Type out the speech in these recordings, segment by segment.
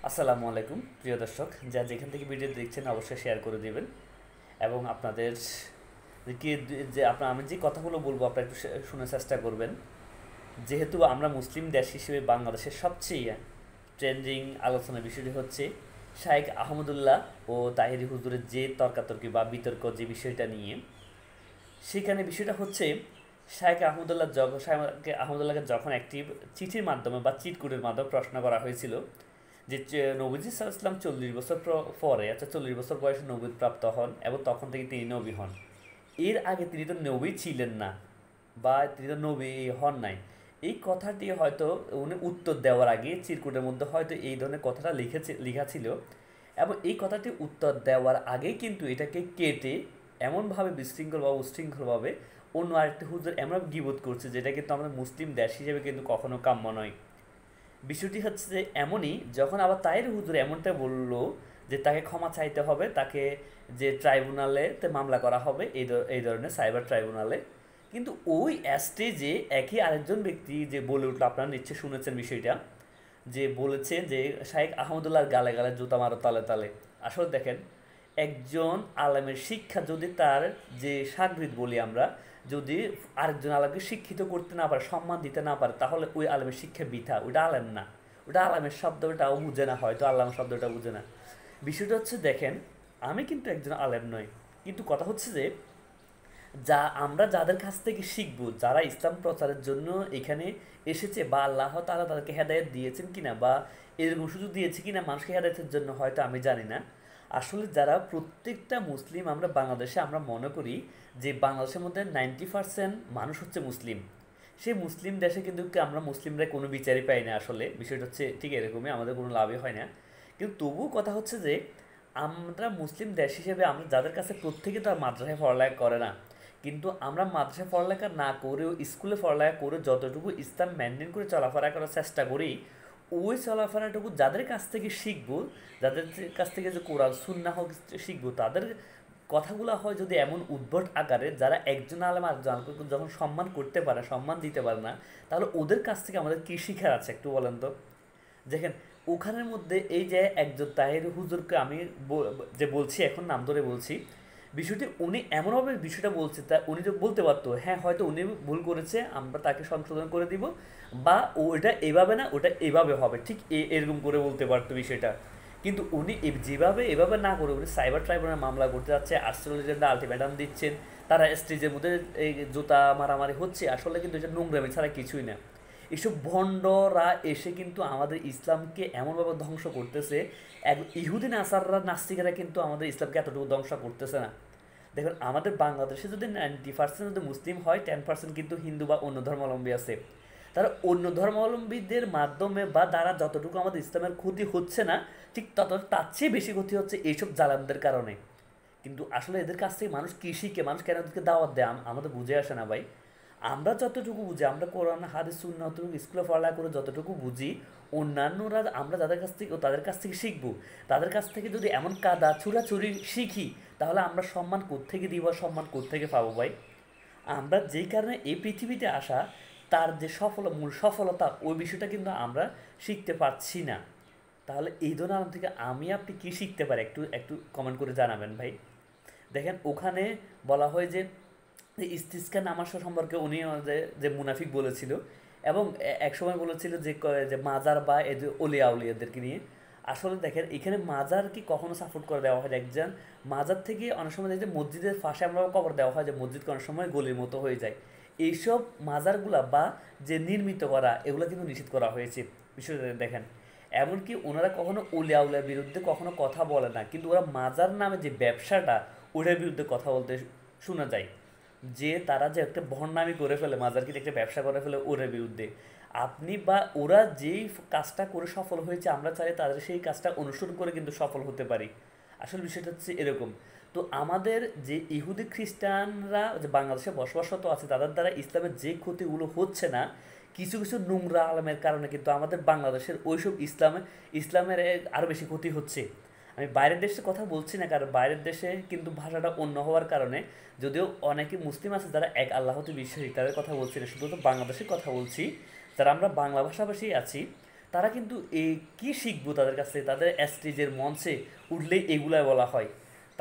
আসসালামু আলাইকুম প্রিয় দর্শক, যা যেখান থেকে ভিডিও দেখছেন অবশ্যই শেয়ার করে দিবেন এবং আপনাদের কি যে আপনার আমি যে কথাগুলো বলবো আপনারা একটু শোনার চেষ্টা করবেন। যেহেতু আমরা মুসলিম দেশ হিসেবে বাংলাদেশের সবচেয়ে ট্রেন্ডিং আলোচনার বিষয়টি হচ্ছে শাইখ আহমদুল্লাহ ও তাহিরি হুজুরের যে তর্কাতর্কি বা বিতর্ক যে বিষয়টা নিয়ে, সেখানে বিষয়টা হচ্ছে শাইখ আহমদুল্লাহকে যখন একটি চিঠির মাধ্যমে বা চিটকুটের মাধ্যমে প্রশ্ন করা হয়েছিল যে নবীজি সাল্লাল্লাহু আলাইহি ওয়াসাল্লাম 40 বছর পরে, 40 বছর বয়সে নবুয়ত প্রাপ্ত হন এবং তখন থেকে তিনি নবী হন। এর আগে তিনি তো নবী ছিলেন না বা তিনি তো নবী হন নাই। এই কথাটি হয়তো উনি উত্তর দেওয়ার আগে চিরকুটের মধ্যে হয়তো এই ধরনের কথাটা লেখা ছিল এবং এই কথাটি উত্তর দেওয়ার আগেই কিন্তু এটাকে কেটে এমনভাবে বিশৃঙ্খল বা উচ্ছৃঙ্খলভাবে অন্য আরেকটি হুজুর এমন গীবত করছে, যেটা কিন্তু আমাদের মুসলিম দেশ হিসেবে কিন্তু কখনো কাম্য নয়। বিষয়টি হচ্ছে যে এমনই, যখন আবার তাহির হুজুর এমনটা বলল যে তাকে ক্ষমা চাইতে হবে, তাকে যে ট্রাইব্যুনালেতে মামলা করা হবে এই ধরনের সাইবার ট্রাইব্যুনালে, কিন্তু ওই স্টেজে একই আরেকজন ব্যক্তি যে বলে উঠলো, আপনারা নিশ্চয়ই শুনেছেন বিষয়টা, যে বলেছে যে শাইখ আহমদুল্লাহর গালে গালে জুতা মারো তালে তালে। আসলে দেখেন, একজন আলেমের শিক্ষা যদি তার যে সাগরিদ বলি আমরা, যদি আরেকজন আলেমকে শিক্ষিত করতে না পারে, সম্মান দিতে না পারে, তাহলে ওই আলেমের শিক্ষা বৃথা, ওটা আলেম না। ওটা আলেমের শব্দটাও বুঝে না, হয়তো আল্লাহ শব্দটা বুঝে না। বিষয়টা হচ্ছে দেখেন, আমি কিন্তু একজন আলেম নই, কিন্তু কথা হচ্ছে যে আমরা যাদের কাছ থেকে শিখব, যারা ইসলাম প্রচারের জন্য এখানে এসেছে, বা আল্লাহ তাআলা তাদেরকে হেদায়েত দিয়েছেন কিনা বা এরকম সুযোগ দিয়েছে কিনা মানুষকে হেদায়েতের জন্য, হয়তো আমি জানি না। আসলে যারা প্রত্যেকটা মুসলিম আমরা বাংলাদেশে আমরা মনে করি যে বাংলাদেশের মধ্যে 90% মানুষ হচ্ছে মুসলিম। সেই মুসলিম দেশে কিন্তু আমরা মুসলিমরা কোনো বিচারই পাই না। আসলে বিষয়টা হচ্ছে ঠিক এরকমই, আমাদের কোনো লাভই হয় না। কিন্তু তবুও কথা হচ্ছে যে আমরা মুসলিম দেশ হিসেবে আমরা যাদের কাছে প্রত্যেকে তো আর মাদ্রাসায় পড়ালেখা করে না, কিন্তু আমরা মাদ্রাসায় পড়ালেখা না করেও স্কুলে পড়ালেখা করে যতটুকু ইসলাম মেনটেন করে চলাফেরা করার চেষ্টা করি, ওই চলাফেরাটুকু যাদের কাছ থেকে শিখবো, যাদের কাছ থেকে যে কোরআন সুন্নাহ শিখবো, তাদের কথাগুলো হয় যদি এমন উদ্ভট আকারে, যারা একজন আলেম আরেকজন আলেমকে যখন সম্মান করতে পারে, সম্মান দিতে পারে না, তাহলে ওদের কাছ থেকে আমাদের কী শিখার আছে একটু বলেন তো। দেখেন, ওখানের মধ্যে এই যে একজন তাহির হুজুরকে আমি যে বলছি, এখন নাম ধরে বলছি, বিষয়টি উনি এমনভাবে বিষয়টা বলছে, তা উনি যে বলতে পারতো হ্যাঁ হয়তো উনি ভুল করেছে, আমরা তাকে সংশোধন করে দিব, বা ওটা এভাবে না ওটা এভাবে হবে, ঠিক এরকম করে বলতে পারতো বিষয়টা। কিন্তু উনি যেভাবে এভাবে না করে উনি সাইবার ট্রাইব্যুনাল মামলা করতে যাচ্ছে, আশ্চর্যজনক আলটিমেটাম দিচ্ছেন, তারা স্টেজের মধ্যে এই জুতা মারামারি হচ্ছে, আসলে কিন্তু এটা নোংরামি ছাড়া কিছুই না। এসব ভণ্ডরা এসে কিন্তু আমাদের ইসলামকে এমনভাবে ধ্বংস করতেছে। ইহুদিন আসাররা নাস্তিকেরা কিন্তু আমাদের ইসলামকে এতটুকু ধ্বংস করতেছে না। দেখুন, আমাদের বাংলাদেশে যদি 90% যদি মুসলিম হয়, 10% কিন্তু হিন্দু বা অন্য ধর্মাবলম্বী আছে। তারা অন্য ধর্মাবলম্বীদের মাধ্যমে বা দ্বারা যতটুকু আমাদের ইসলামের ক্ষতি হচ্ছে না, ঠিক তার চেয়ে বেশি ক্ষতি হচ্ছে এইসব জালামদের কারণে। কিন্তু আসলে এদের কাছ থেকে মানুষ কী শিখে, মানুষ কেন এদেরকে দাওয়াত দেয়, আমাদের বুঝে আসে না ভাই। আমরা যতটুকু বুঝি, আমরা কোরআন হাদিস সুন্নাহ যতটুকু স্কুলে পড়ালেখা করে যতটুকু বুঝি, অন্যান্যরা আমরা যাদের কাছ থেকে তাদের কাছ থেকে শিখবো। তাদের কাছ থেকে যদি এমন কাদা ছুড়াছুড়ি শিখি, তাহলে আমরা সম্মান কোত্থেকে দিব, সম্মান কোত্থেকে পাবো ভাই? আমরা যেই কারণে এই পৃথিবীতে আসা, তার যে মূল সফলতা, ওই বিষয়টা কিন্তু আমরা শিখতে পারছি না। তাহলে এই ধরনের আলম থেকে আমি আপনি কি শিখতে পারি, একটু একটু কমেন্ট করে জানাবেন ভাই। দেখেন, ওখানে বলা হয় যে ইস্তিসকা নামাজ সম্পর্কে উনি যে মুনাফিক বলেছিল, এবং একসময় বলেছিল যে যে মাজার বা এই যে অলিয়া উলিয়াদেরকে নিয়ে। আসলে দেখেন, এখানে মাজার কি কখনো সাপোর্ট করে দেওয়া হয়? একজন মাজার থেকে অনেক সময় দেখি যে মসজিদের পাশে আমরা কবর দেওয়া হয়, যে মসজিদকে অনেক সময় গলির মতো হয়ে যায়। এইসব মাজারগুলা বা যে নির্মিত করা, এগুলো কিন্তু নিষেধ করা হয়েছে। বিষয়টা দেখেন, এমনকি ওনারা কখনো উলিয়া উলিয়ার বিরুদ্ধে কখনো কথা বলে না, কিন্তু ওরা মাজার নামে যে ব্যবসাটা, ওটার বিরুদ্ধে কথা বলতে শোনা যায়। যে তারা যে একটা ভণ্ডামি করে ফেলে, মাজারকে একটা ব্যবসা করে ফেলে, ওর বিরুদ্ধে আপনি বা ওরা যেই কাজটা করে সফল হয়েছে, আমরা চাই তাদের সেই কাজটা অনুসরণ করে কিন্তু সফল হতে পারি। আসলে বিষয়টা হচ্ছে এরকম। তো আমাদের যে ইহুদি খ্রিস্টানরা যে বাংলাদেশে বসবাসরত আছে, তাদের দ্বারা ইসলামের যে ক্ষতিগুলো হচ্ছে না, কিছু কিছু নোংরা আলমের কারণে কিন্তু আমাদের বাংলাদেশের ওইসব ইসলামের আরও বেশি ক্ষতি হচ্ছে। আমি বাইরের দেশের কথা বলছি না, কারণ বাইরের দেশে কিন্তু ভাষাটা অন্য হওয়ার কারণে, যদিও অনেকে মুসলিম আছে যারা এক আল্লাহতে বিশ্বাসী, তাদের কথা বলছি না, শুধু তো বাংলাদেশের কথা বলছি, যারা আমরা বাংলা ভাষাভাষী আছি, তারা কিন্তু এই কী শিখবো তাদের কাছ থেকে? তাদের স্টেজের মঞ্চে উঠলেই এগুলাই বলা হয়।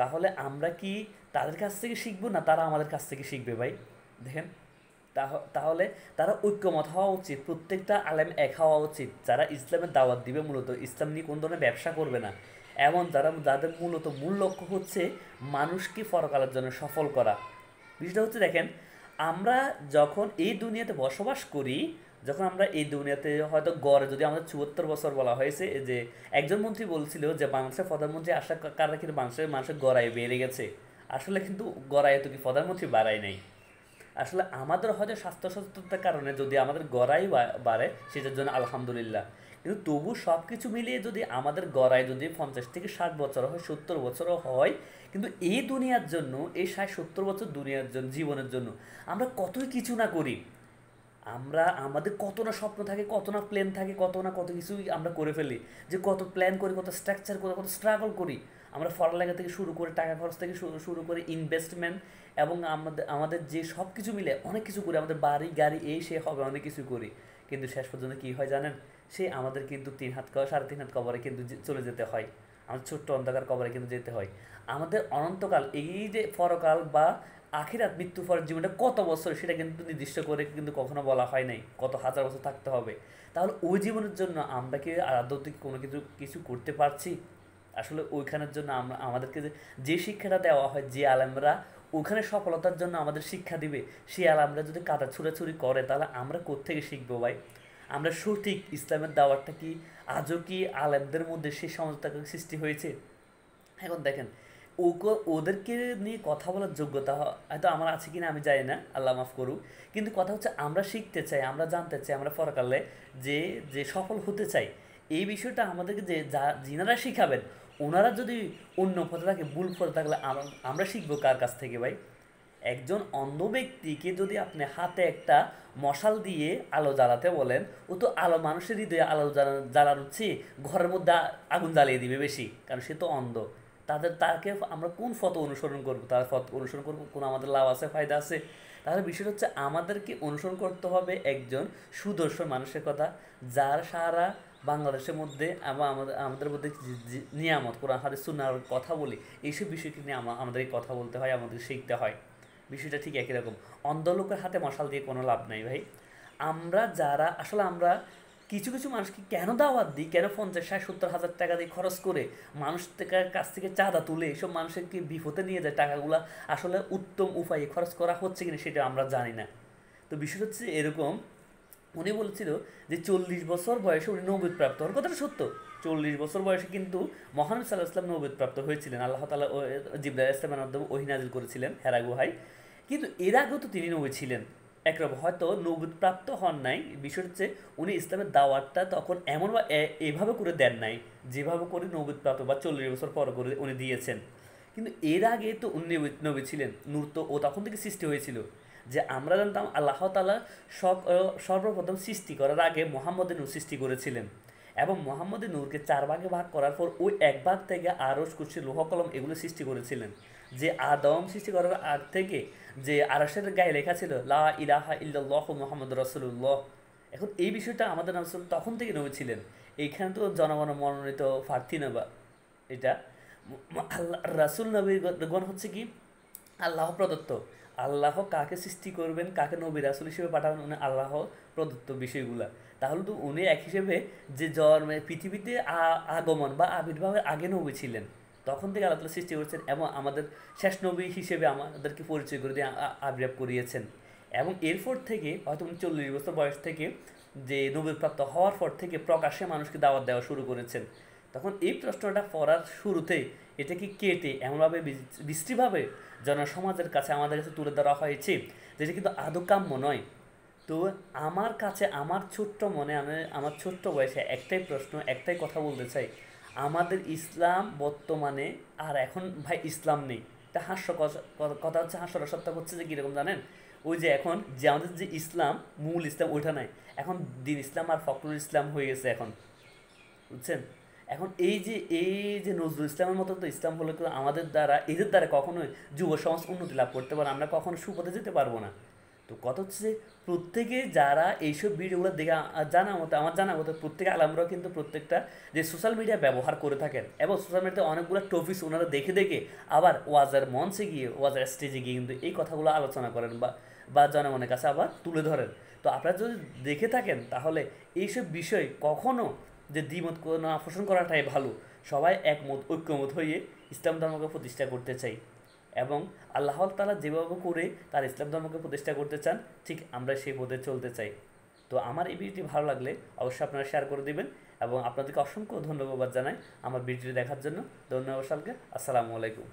তাহলে আমরা কি তাদের কাছ থেকে শিখবো, না তারা আমাদের কাছ থেকে শিখবে ভাই? দেখেন, তাহলে তারা ঐক্যমত হওয়া উচিত, প্রত্যেকটা আলেম এক হওয়া উচিত, যারা ইসলামের দাওয়াত দিবে, মূলত ইসলাম নিয়ে কোন ধরনের ব্যবসা করবে না, এমন যাদের মূলত মূল লক্ষ্য হচ্ছে মানুষকে পরকালের জন্য সফল করা। বিষয়টা হচ্ছে, দেখেন, আমরা যখন এই দুনিয়াতে বসবাস করি, যখন আমরা এই দুনিয়াতে হয়তো গড়ে যদি আমাদের ৭৪ বছর বলা হয়েছে, যে একজন মন্ত্রী বলছিল যে বাংলাদেশের প্রধানমন্ত্রী আসার কারণে কিন্তু মানুষের গড়াই বেড়ে গেছে। আসলে কিন্তু গড়াই তো কি প্রধানমন্ত্রী বাড়ায় নাই। আসলে আমাদের হয়তো স্বাস্থ্য সচেতনতার কারণে যদি আমাদের গড়াই বাড়ে, সেটার জন্য আলহামদুলিল্লাহ। কিন্তু তবু সব কিছু মিলিয়ে যদি আমাদের গড়াই যদি ৫০ থেকে ৬০ বছর হয়, ৭০ বছরও হয়, কিন্তু এই দুনিয়ার জন্য, এই ৬০-৭০ বছর দুনিয়ার জন্য, জীবনের জন্য আমরা কতই কিছু না করি। আমাদের কত না স্বপ্ন থাকে, কত না প্ল্যান থাকে, কত কিছুই আমরা করে ফেলি, যে কত প্ল্যান করি, কত স্ট্রাকচার করি, কত স্ট্রাগল করি। আমরা পড়ালেখা থেকে শুরু করে, টাকা খরচ থেকে শুরু করে, ইনভেস্টমেন্ট, এবং আমাদের যে সব কিছু মিলে অনেক কিছু করি, আমাদের বাড়ি গাড়ি এই সে হবে, অনেক কিছু করি। কিন্তু শেষ পর্যন্ত কী হয় জানেন? সে আমাদের কিন্তু ৩ হাত ৩.৫ হাত কবরে কিন্তু চলে যেতে হয়। আমাদের ছোট্ট অন্ধকার কবরে কিন্তু যেতে হয়। আমাদের অনন্তকাল, এই যে পরকাল বা আখিরাত, মৃত্যুর পরের জীবনটা কত বছর, সেটা কিন্তু নির্দিষ্ট করে কিন্তু কখনো বলা হয় নাই, কত হাজার বছর থাকতে হবে। তাহলে ওই জীবনের জন্য আমরা কি আদৌ কোনো কিছু করতে পারছি? আসলে ওইখানের জন্য আমাদেরকে যে শিক্ষাটা দেওয়া হয়, যে আলেমরা ওখানে সফলতার জন্য আমাদের শিক্ষা দিবে, সেই আলেমরা যদি কাদা ছুড়াছুড়ি করে, তাহলে আমরা কোত্থেকে শিখবো ভাই? আমরা সঠিক ইসলামের দাওয়াতটা কি আজও কি আলেমদের মধ্যে সেই সমঝোতা সৃষ্টি হয়েছে? এখন দেখেন, ওদেরকে নিয়ে কথা বলার যোগ্যতা হয়তো আমার আছে কিনা আমি জানি না, আল্লাহ মাফ করুক। কিন্তু কথা হচ্ছে, আমরা শিখতে চাই, আমরা জানতে চাই, আমরা পরকালে যে যে সফল হতে চাই, এই বিষয়টা আমাদেরকে যিনারা শিখাবেন, ওনারা যদি অন্য পথে থাকে, ভুল পথে থাকলে আমরা শিখবো কার কাছ থেকে ভাই? একজন অন্ধ ব্যক্তিকে যদি আপনি হাতে একটা মশাল দিয়ে আলো জ্বালাতে বলেন, ও তো আলো, মানুষের হৃদয়ে আলো জ্বালানোর চেয়ে ঘরের মধ্যে আগুন জ্বালিয়ে দিবে বেশি, কারণ সে তো অন্ধ। তাকে আমরা কোন পথ অনুসরণ করব? তার পথ অনুসরণ করবো, কোনো আমাদের লাভ আছে, ফায়দা আছে? তাহলে বিষয়টা হচ্ছে, আমাদেরকে অনুসরণ করতে হবে একজন সুদর্শন মানুষের কথা, যার সারা বাংলাদেশের মধ্যে আমাদের মধ্যে নিয়ামত, কোরআন হাদিস সুন্নাহর কথা বলি, এইসব বিষয়কে নিয়ে আমাদেরকে কথা বলতে হয়, আমাদের শিখতে হয়। বিষয়টা ঠিক একই রকম। অন্ধ লোকের হাতে মশাল দিয়ে কোনো লাভ নাই ভাই। আমরা কিছু কিছু মানুষকে কেন দাওয়াত দিই, কেন ৫০, ৬০, ৭০ হাজার টাকা দিয়ে খরচ করে মানুষ কাছ থেকে চাঁদা তুলে এইসব মানুষকে বিপদে নিয়ে যায়, টাকাগুলো আসলে উত্তম উপায়ে খরচ করা হচ্ছে কিনা সেটা আমরা জানি না। তো বিষয় হচ্ছে এরকম, উনি বলছিল যে ৪০ বছর বয়সে উনি নবুয়ত প্রাপ্ত হওয়ার কথাটা সত্য। ৪০ বছর বয়সে কিন্তু মহানবী সাল্লাল্লাহু আলাইহি ওয়াসাল্লাম নবুয়ত প্রাপ্ত হয়েছিলেন। আল্লাহ তাআলা জিবরাইল আলাইহিস সালামের মাধ্যমে ওহী নাযিল করেছিলেন হেরা গুহায়। কিন্তু এর আগেও তো তিনি নবী ছিলেন একরকম, হয়তো নবুয়ত প্রাপ্ত হন নাই। বিষয় হচ্ছে, উনি ইসলামের দাওয়াতটা তখন এমন বা এভাবে করে দেন নাই যেভাবে করে নবুয়ত প্রাপ্ত বা ৪০ বছর পর করে উনি দিয়েছেন। কিন্তু এর আগে তো উনি নবী ছিলেন, নূর তো ও তখন থেকে সৃষ্টি হয়েছিল। যে আমরা জানতাম আল্লাহ তাআলা সর্বপ্রথম সৃষ্টি করার আগে মুহাম্মদের নূর সৃষ্টি করেছিলেন, এবং মুহাম্মদের নূরকে ৪ ভাগে ভাগ করার পর ওই ১ ভাগ থেকে আরশ, কুরসি, লৌহ কলম এগুলো সৃষ্টি করেছিলেন। যে আদম সৃষ্টি করার আগ থেকে যে আরশের গায়ে লেখা ছিল লা ইলাহা ইল্লাল্লাহু মুহাম্মাদুর রাসূলুল্লাহ, এখন এই বিষয়টা আমাদের রাসূল তখন থেকে নবী ছিলেন। এইখানে তো জনগণ মনোনীত প্রার্থী না, বা এটা আল্লাহ রাসূল নবীগণ হচ্ছে কি আল্লাহ প্রদত্ত। আল্লাহ কাকে সৃষ্টি করবেন, কাকে নবী রাসূল হিসেবে পাঠাবেন, উনি আল্লাহ প্রদত্ত বিষয়গুলা। তাহলে তো উনি এক হিসেবে যে পৃথিবীতে আগমন বা আবির্ভাবের আগে নবী ছিলেন, তখন থেকে আল্লাহ তাআলা সৃষ্টি করেছেন, এবং আমাদের শেষ নবী হিসেবে আমাদেরকে পরিচয় করে দিয়ে আবির্ভাব করিয়েছেন। এবং এরপর থেকে হয়তো উনি ৪০ বছর বয়স থেকে যে নবীপ্রাপ্ত হওয়ার পর থেকে প্রকাশ্যে মানুষকে দাওয়াত দেওয়া শুরু করেছেন। তখন এই প্রশ্নটা পড়ার শুরুতেই এটাকে কেটে এমনভাবে বিশ্রীভাবে জনসমাজের কাছে আমাদের কাছে তুলে ধরা হয়েছে, যেটা কিন্তু আদৌ কাম্য নয়। তো আমার কাছে, আমার ছোট্ট মনে, আমার ছোট্ট বয়সে একটাই প্রশ্ন, একটাই কথা বলতে চাই, আমাদের ইসলাম বর্তমানে আর এখন ভাই ইসলাম নেই। এটা কথা হচ্ছে, হাস্যরসাত্মক হচ্ছে যে কীরকম জানেন? ওই যে এখন যে আমাদের যে ইসলাম, মূল ইসলাম ওইটা নাই, এখন দিন ইসলাম আর ফখরুল ইসলাম হয়ে গেছে এখন, বুঝছেন? এখন এই যে নজরুল ইসলামের মতো তো ইসলাম হলে আমাদের দ্বারা, এদের দ্বারা কখনোই যুব সমাজ উন্নতি লাভ করতে পারে, আমরা কখনো সুপথে যেতে পারবো না। তো কথা হচ্ছে যে প্রত্যেকে যারা এইসব ভিডিওগুলো দেখে জানা মতো আমার জানা মতো প্রত্যেক আলেমরাও কিন্তু প্রত্যেকটা যে সোশ্যাল মিডিয়া ব্যবহার করে থাকেন এবং সোশ্যাল মিডিয়াতে অনেকগুলো টপিকস ওনারা দেখে দেখে আবার ওয়াজের মঞ্চে গিয়ে ওয়াজের স্টেজে গিয়ে কিন্তু এই কথাগুলো আলোচনা করেন বা বা জনগণের কাছে আবার তুলে ধরেন। তো আপনারা যদি দেখে থাকেন তাহলে এইসব বিষয় কখনো যে দ্বিমত না পোষণ করাটাই ভালো, সবাই একমত ঐক্যমত হয়ে ইসলাম ধর্মকে প্রতিষ্ঠা করতে চাই এবং আল্লাহ তাআলা যেভাবে করে তার ইসলাম ধর্মকে প্রতিষ্ঠা করতে চান ঠিক আমরা সেই পথে চলতে চাই। তো আমার এই ভিডিওটি ভালো লাগলে অবশ্যই আপনারা শেয়ার করে দিবেন এবং আপনাদেরকে অসংখ্য ধন্যবাদ জানাই আমার ভিডিওটি দেখার জন্য। ধন্যবাদ সকলকে। আসসালামু আলাইকুম।